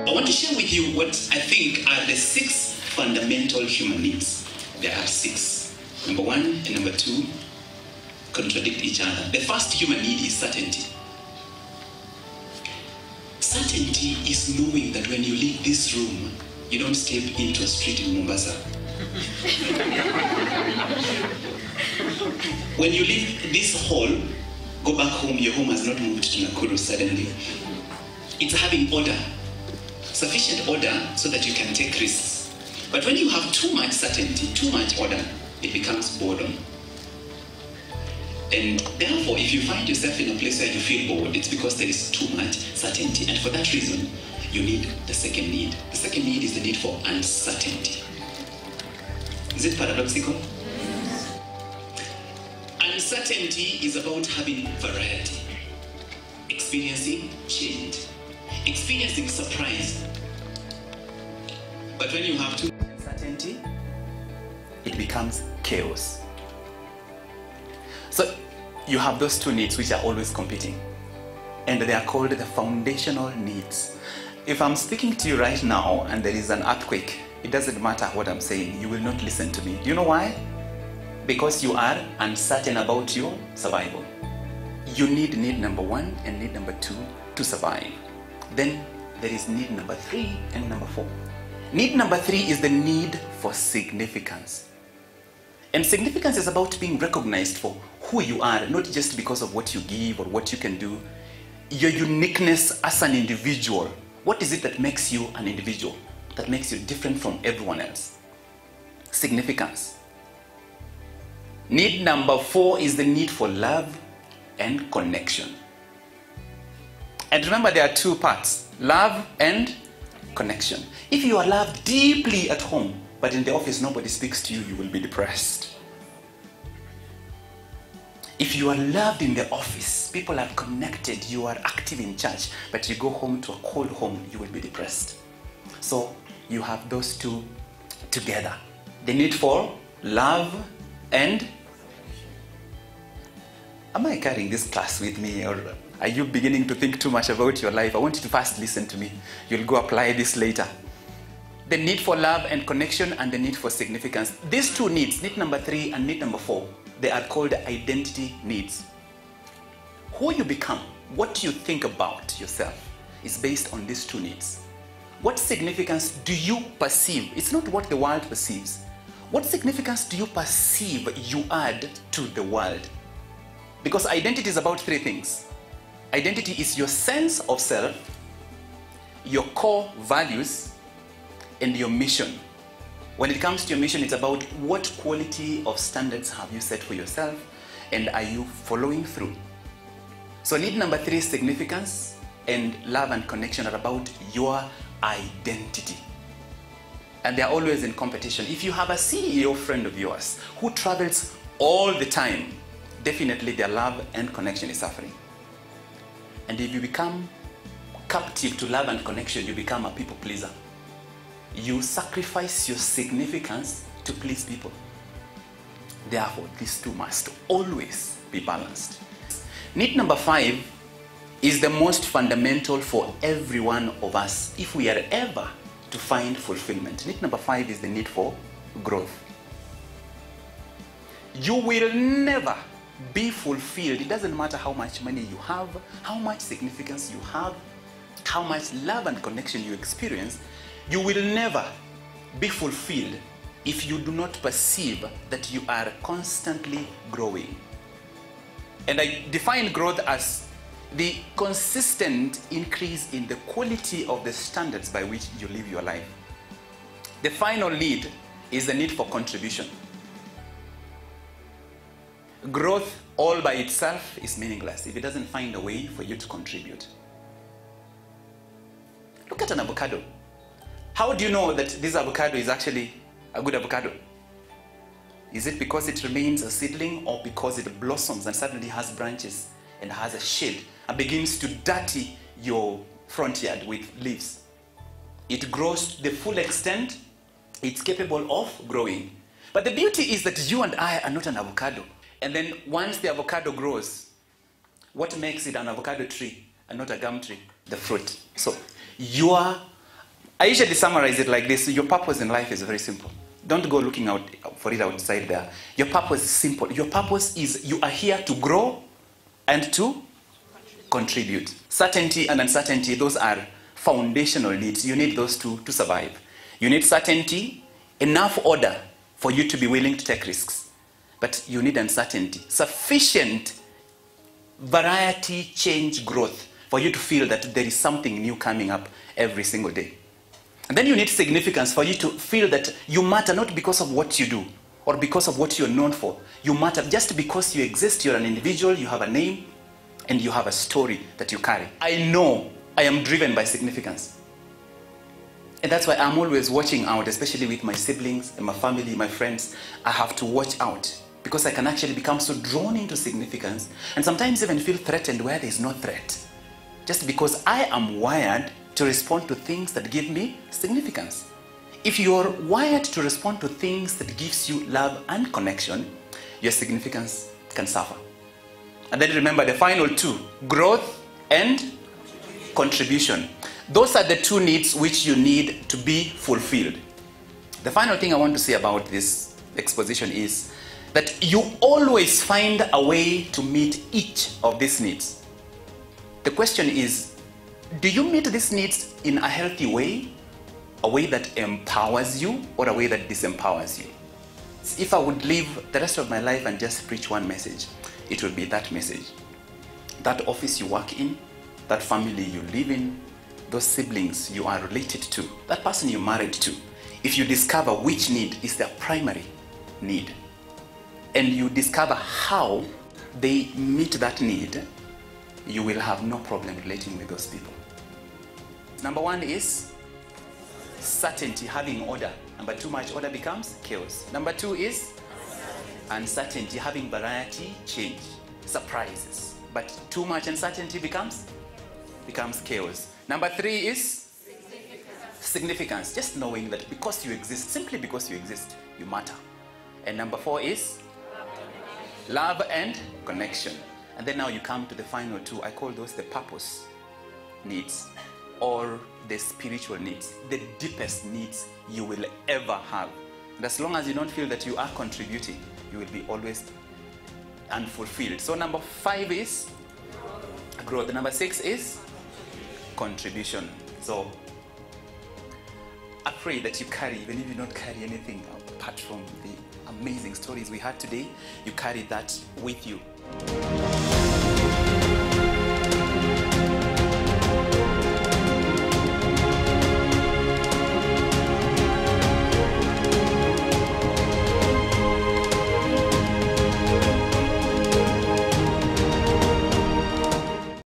I want to share with you what I think are the 6 fundamental human needs. There are 6. Number 1 and number 2 contradict each other. The first human need is certainty. Certainty is knowing that when you leave this room, you don't step into a street in Mombasa. When you leave this hall, go back home, your home has not moved to Nakuru suddenly. It's having order, sufficient order so that you can take risks. But when you have too much certainty, too much order, it becomes boredom. And therefore, if you find yourself in a place where you feel bored, it's because there is too much certainty. And for that reason, you need the second need. The second need is the need for uncertainty. Is it paradoxical? Yes. Uncertainty is about having variety, experiencing change, experiencing surprise. But when you have too much uncertainty, it becomes chaos. So you have those 2 needs which are always competing, and they are called the foundational needs. If I'm speaking to you right now and there is an earthquake, it doesn't matter what I'm saying, you will not listen to me. Do you know why? Because you are uncertain about your survival. You need number 1 and need number 2 to survive. Then there is need number 3 and number 4. Need number 3 is the need for significance. And significance is about being recognized for who you are, not just because of what you give or what you can do. Your uniqueness as an individual. What is it that makes you an individual? That makes you different from everyone else? Significance. Need number 4 is the need for love and connection. And remember, there are 2 parts, love and connection. If you are loved deeply at home, but in the office nobody speaks to you, you will be depressed. If you are loved in the office, people are connected, you are active in church, but you go home to a cold home, you will be depressed. So you have those 2 together. The need for love and... Am I carrying this class with me, or are you beginning to think too much about your life? I want you to first listen to me. You'll go apply this later. The need for love and connection and the need for significance. These 2 needs, need number 3 and need number 4, they are called identity needs. Who you become, what you think about yourself is based on these 2 needs. What significance do you perceive? It's not what the world perceives. What significance do you perceive you add to the world? Because identity is about 3 things. Identity is your sense of self, your core values, and your mission. When it comes to your mission, it's about what quality of standards have you set for yourself and are you following through. So need number 3, significance, and love and connection are about your identity. And they're always in competition. If you have a CEO friend of yours who travels all the time, definitely their love and connection is suffering. And if you become captive to love and connection, you become a people pleaser. You sacrifice your significance to please people. Therefore, these 2 must always be balanced. Need number 5 is the most fundamental for every one of us if we are ever to find fulfillment. Need number 5 is the need for growth. You will never be fulfilled. It doesn't matter how much money you have, how much significance you have, how much love and connection you experience. You will never be fulfilled if you do not perceive that you are constantly growing. And I define growth as the consistent increase in the quality of the standards by which you live your life. The final need is the need for contribution. Growth all by itself is meaningless if it doesn't find a way for you to contribute. Look at an avocado. How do you know that this avocado is actually a good avocado? Is it because it remains a seedling, or because it blossoms and suddenly has branches and has a shade and begins to dirty your front yard with leaves? It grows to the full extent it's capable of growing. But the beauty is that you and I are not an avocado. And then once the avocado grows, what makes it an avocado tree and not a gum tree? The fruit. So your I usually summarize it like this. Your purpose in life is very simple. Don't go looking out for it outside there. Your purpose is simple. Your purpose is you are here to grow and to contribute. Certainty and uncertainty, those are foundational needs. You need those two to survive. You need certainty, enough order for you to be willing to take risks. But you need uncertainty, sufficient variety, change, growth for you to feel that there is something new coming up every single day. And then you need significance for you to feel that you matter not because of what you do or because of what you're known for. You matter just because you exist. You're an individual, you have a name, and you have a story that you carry. I know I am driven by significance. And that's why I'm always watching out, especially with my siblings and my family, my friends. I have to watch out because I can actually become so drawn into significance and sometimes even feel threatened where there is no threat. Just because I am wired to respond to things that give me significance. If you're wired to respond to things that gives you love and connection, your significance can suffer. And then remember the final two, growth and contribution. Those are the two needs which you need to be fulfilled. The final thing I want to say about this exposition is that you always find a way to meet each of these needs. The question is, do you meet these needs in a healthy way, a way that empowers you, or a way that disempowers you? If I would live the rest of my life and just preach one message, it will be that message. That office you work in, that family you live in, those siblings you are related to, that person you're married to, if you discover which need is their primary need, and you discover how they meet that need, you will have no problem relating with those people. Number one is certainty, having order. Number two, much order becomes chaos. Number two is uncertainty, having variety, change, surprises. But too much uncertainty becomes chaos. Number three is significance, just knowing that because you exist, simply because you exist, you matter. And number four is love and connection. And then now you come to the final two. I call those the purpose needs or the spiritual needs, the deepest needs you will ever have. And as long as you don't feel that you are contributing, you will be always unfulfilled. So number five is growth. Number six is contribution. So I pray that you carry, even if you don't carry anything apart from the amazing stories we had today, you carry that with you.